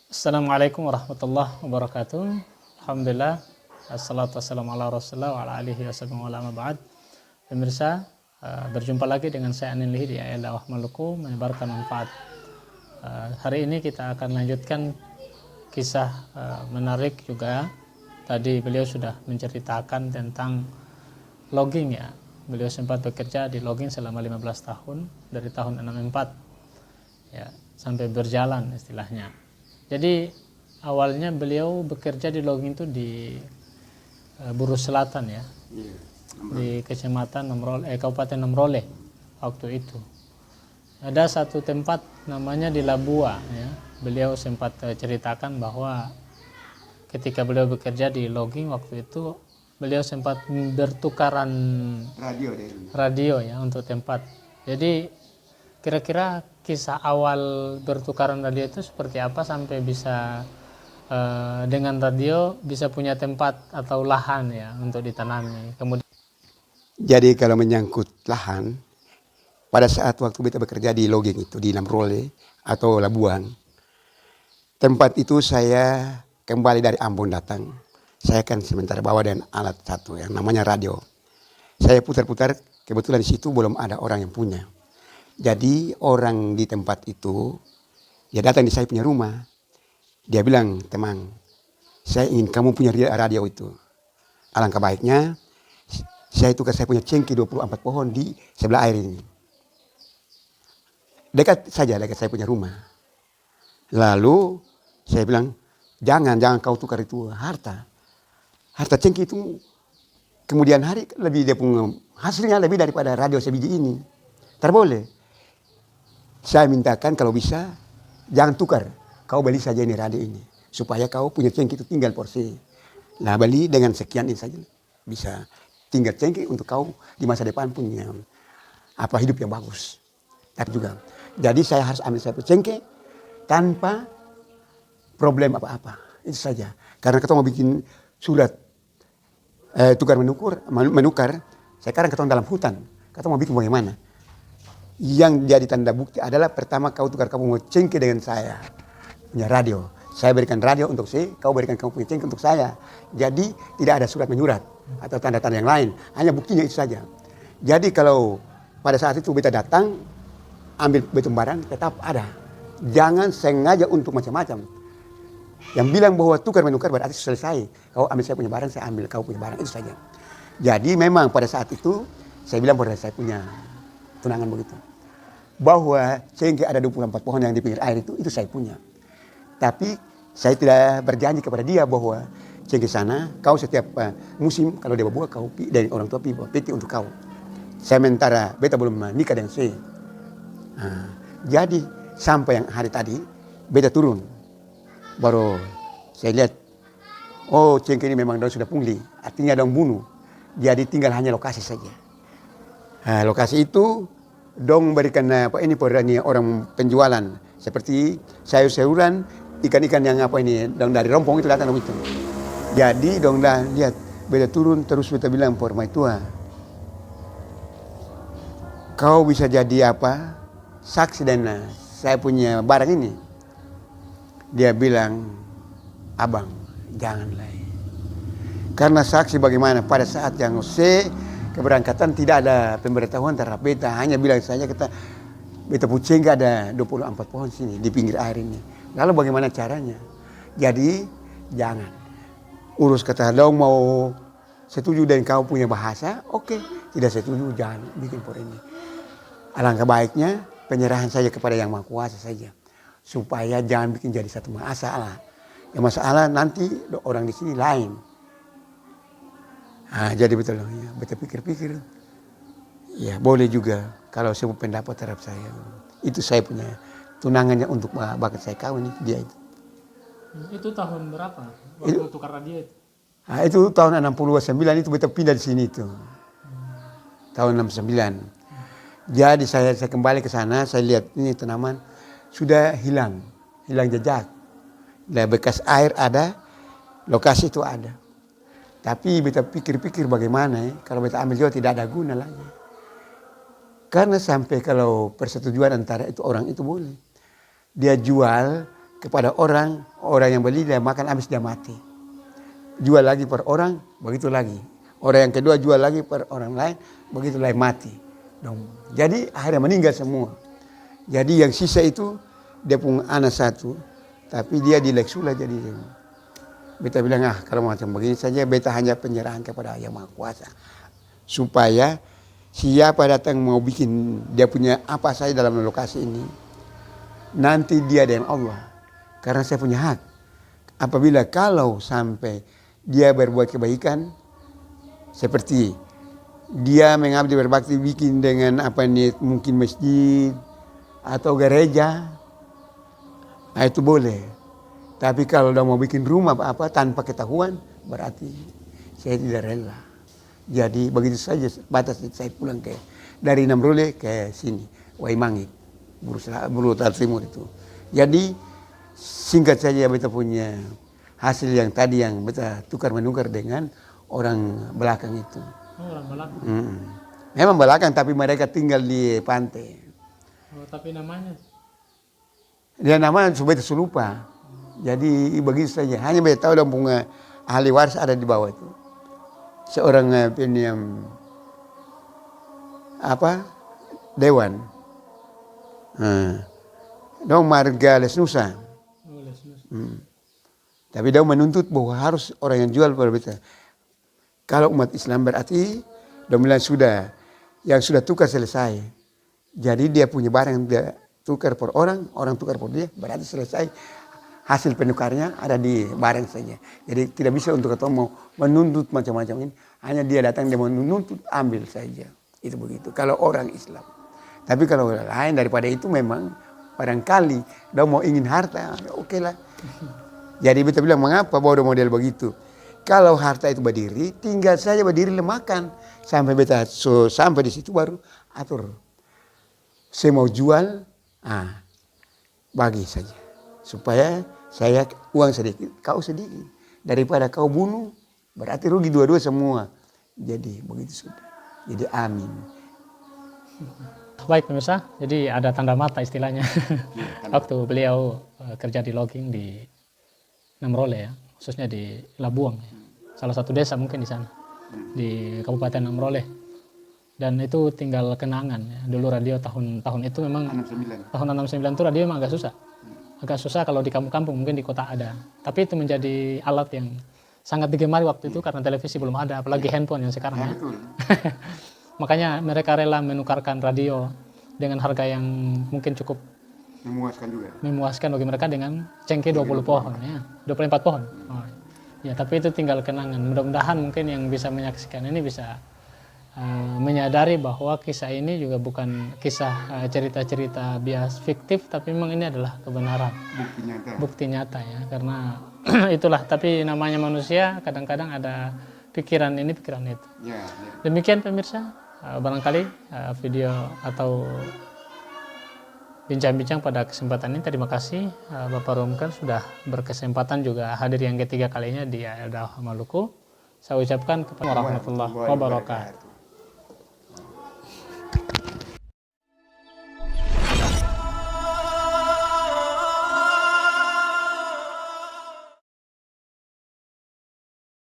Assalamualaikum warahmatullahi wabarakatuh. Alhamdulillah. Assalatu wassalamu ala rasulullah wa ala alihi wa ala ba'd. Pemirsa, berjumpa lagi dengan saya Anin Lihi di Ayat Dakwah Maluku menyebarkan manfaat. Hari ini kita akan lanjutkan kisah menarik juga. Tadi beliau sudah menceritakan tentang logging ya. Beliau sempat bekerja di logging selama 15 tahun dari tahun 64 ya, sampai berjalan istilahnya. Jadi awalnya beliau bekerja di logging itu di Burus Selatan ya, di Kecamatan Kabupaten Nomrole waktu itu. Ada satu tempat namanya di Labua ya. Beliau sempat ceritakan bahwa ketika beliau bekerja di logging waktu itu beliau sempat bertukaran radio ya untuk tempat. Jadi kira-kira kisah awal bertukaran radio itu seperti apa sampai bisa dengan radio bisa punya tempat atau lahan ya untuk ditanami. Kemudian jadi kalau menyangkut lahan, pada saat waktu beta bekerja di logging itu di Namrole atau Labuan, tempat itu saya kembali dari Ambon datang. Saya kan sementara bawa dan alat satu yang namanya radio. Saya putar-putar, kebetulan di situ belum ada orang yang punya. Jadi orang di tempat itu, dia datang di saya punya rumah. Dia bilang, "Teman, saya ingin kamu punya radio itu. Alangkah baiknya, saya tukar saya punya cengkeh 24 pohon di sebelah air ini. Dekat saja, dekat saya punya rumah." Lalu saya bilang, jangan kau tukar itu harta. Harta cengkeh itu kemudian hari lebih dia punya hasilnya lebih daripada radio sebiji ini. Terboleh. Saya mintakan kalau bisa jangan tukar. Kau beli saja ini radio ini. Supaya kau punya cengkeh itu tinggal porsi. Nah beli dengan sekian ini saja. Bisa tinggal cengkeh untuk kau di masa depan punya hidup yang bagus. Tapi juga. Jadi saya harus ambil satu cengkeh tanpa problem apa-apa. Itu saja. Karena kita mau bikin surat tukar menukar. Sekarang kita dalam hutan. Kita mau bikin bagaimana? Yang jadi tanda bukti adalah pertama kau tukar kamu mau cengkeh dengan saya punya radio. Saya berikan radio untuk kau berikan kamu punya cengkeh untuk saya. Jadi tidak ada surat menyurat atau tanda-tanda yang lain. Hanya buktinya itu saja. Jadi kalau pada saat itu beta datang ambil beta barang tetap ada. Jangan sengaja untuk macam-macam. Yang bilang bahwa tukar menukar berarti selesai. Kau ambil saya punya barang, saya ambil kau punya barang, itu saja. Jadi memang pada saat itu saya bilang bahwa saya punya tunangan begitu. Bahwa cengkeh ada 24 pohon yang di pinggir air itu saya punya. Tapi saya tidak berjanji kepada dia bahwa cengkeh sana kau setiap musim kalau dia berbuah kau dari orang tua bawa peti untuk kau. Sementara beta belum menikah dengan saya. Jadi sampai yang hari tadi beta turun. Baru saya lihat, oh cengkeh ini memang sudah pungli. Artinya dong bunuh. Jadi tinggal hanya lokasi saja. Lokasi itu dong berikan orang penjualan seperti sayur-sayuran, ikan-ikan yang dong dari rompong itu datang itu. Jadi dong dah lihat beta turun terus beta bilang por mai tua, kau bisa jadi saksi dan saya punya barang ini. Dia bilang, abang janganlah. Karena saksi bagaimana pada saat yang keberangkatan tidak ada pemberitahuan terhadap beta. Hanya bilang saja beta puceng ada 24 pohon sini di pinggir air ini. Lalu bagaimana caranya? Jadi jangan. Urus kata dong mau setuju dengan kau punya bahasa. Oke. Tidak setuju jangan bikin por ini. Alangkah baiknya penyerahan saja kepada yang Maha Kuasa saja. Supaya jangan bikin jadi satu masalah. Yang masalah nanti orang di sini lain. Jadi betul ya, betul pikir-pikir, ya boleh juga kalau saya pendapat terhadap saya. Itu saya punya tunangannya untuk bakat saya kawin itu dia itu. itu tahun berapa waktu tukar radio itu? Itu tahun 69 itu betul pindah di sini itu. Tahun 69. Jadi saya kembali ke sana, saya lihat ini tanaman sudah hilang jejak. Bekas air ada, lokasi itu ada. Tapi beta pikir-pikir bagaimana kalau beta ambil juga tidak ada guna lagi. Karena sampai kalau persetujuan antara itu orang itu boleh. Dia jual kepada orang yang beli dia makan habis dia mati. Jual lagi per orang, begitu lagi. Orang yang kedua jual lagi per orang lain, begitu lagi mati. Jadi akhirnya meninggal semua. Jadi yang sisa itu dia punya anak satu, tapi dia dileksula jadi. Beta bilang kalau macam begini saja beta hanya penyerahan kepada Yang Maha Kuasa. Supaya siapa datang mau bikin dia punya apa saja dalam lokasi ini, nanti dia dengan Allah. Karena saya punya hak. Apabila kalau sampai dia berbuat kebaikan, seperti dia mengabdi berbakti bikin dengan apa nih mungkin masjid atau gereja, nah itu boleh. Tapi kalau udah mau bikin rumah apa tanpa ketahuan, berarti saya tidak rela. Jadi begitu saja batas saya pulang dari Namrole ke sini, Waimangit, Bulutar Timur itu. Jadi singkat saja beta punya hasil yang tadi yang beta tukar-menukar dengan orang belakang itu. Oh, orang belakang. Memang belakang tapi mereka tinggal di pantai. Oh, tapi namanya? Dia nama supaya lupa. Jadi begitu saja. Hanya beta tahu dan punya ahli waris ada di bawah itu. Seorang dewan. Dong marga Lesnusa. Oh, Lesnusa. Tapi dia menuntut bahwa harus orang yang jual pada beta. Kalau umat Islam berarti dia bilang yang sudah tukar selesai. Jadi dia punya barang dia tukar per orang tukar per dia, berarti selesai. Hasil penukarnya ada di barang saja. Jadi tidak bisa untuk ketemu mau menuntut macam-macam ini. Hanya dia datang dia menuntut ambil saja. Itu begitu. Kalau orang Islam. Tapi kalau lain daripada itu memang barangkali dia mau ingin harta, oke lah. Jadi beta bilang mengapa bawa model begitu? Kalau harta itu berdiri, tinggal saja berdiri makan. Sampai beta sampai di situ baru atur. Saya mau jual, bagi saja. Supaya saya uang sedikit, kau sedikit. Daripada kau bunuh, berarti rugi dua-dua semua. Jadi begitu sudah. Jadi amin. Baik pemirsa, jadi ada tanda mata istilahnya. Waktu beliau kerja di logging di Namrole ya, khususnya di Labuang ya. Salah satu desa mungkin di sana, di Kabupaten Namrole. Dan itu tinggal kenangan ya. Dulu radio tahun itu memang 69. Tahun 69 itu radio memang agak susah. Agak susah kalau di kampung-kampung, mungkin di kota ada. Tapi itu menjadi alat yang sangat digemari waktu itu karena televisi belum ada, apalagi handphone yang sekarang ya. Makanya mereka rela menukarkan radio dengan harga yang mungkin cukup memuaskan bagi mereka dengan cengkeh 20 pohon ya, 24 pohon. Oh, ya, tapi itu tinggal kenangan. Mudah-mudahan mungkin yang bisa menyaksikan ini bisa menyadari bahwa kisah ini juga bukan kisah cerita-cerita bias fiktif, tapi memang ini adalah kebenaran. Bukti nyata ya, karena itulah. Tapi namanya manusia kadang-kadang ada pikiran ini, pikiran itu. Demikian pemirsa, barangkali video atau bincang-bincang pada kesempatan ini. Terima kasih Bapak Romkan sudah berkesempatan juga hadir yang ketiga kalinya di AL Dakwah Maluku. Saya ucapkan kepada warahmatullahi wabarakatuh.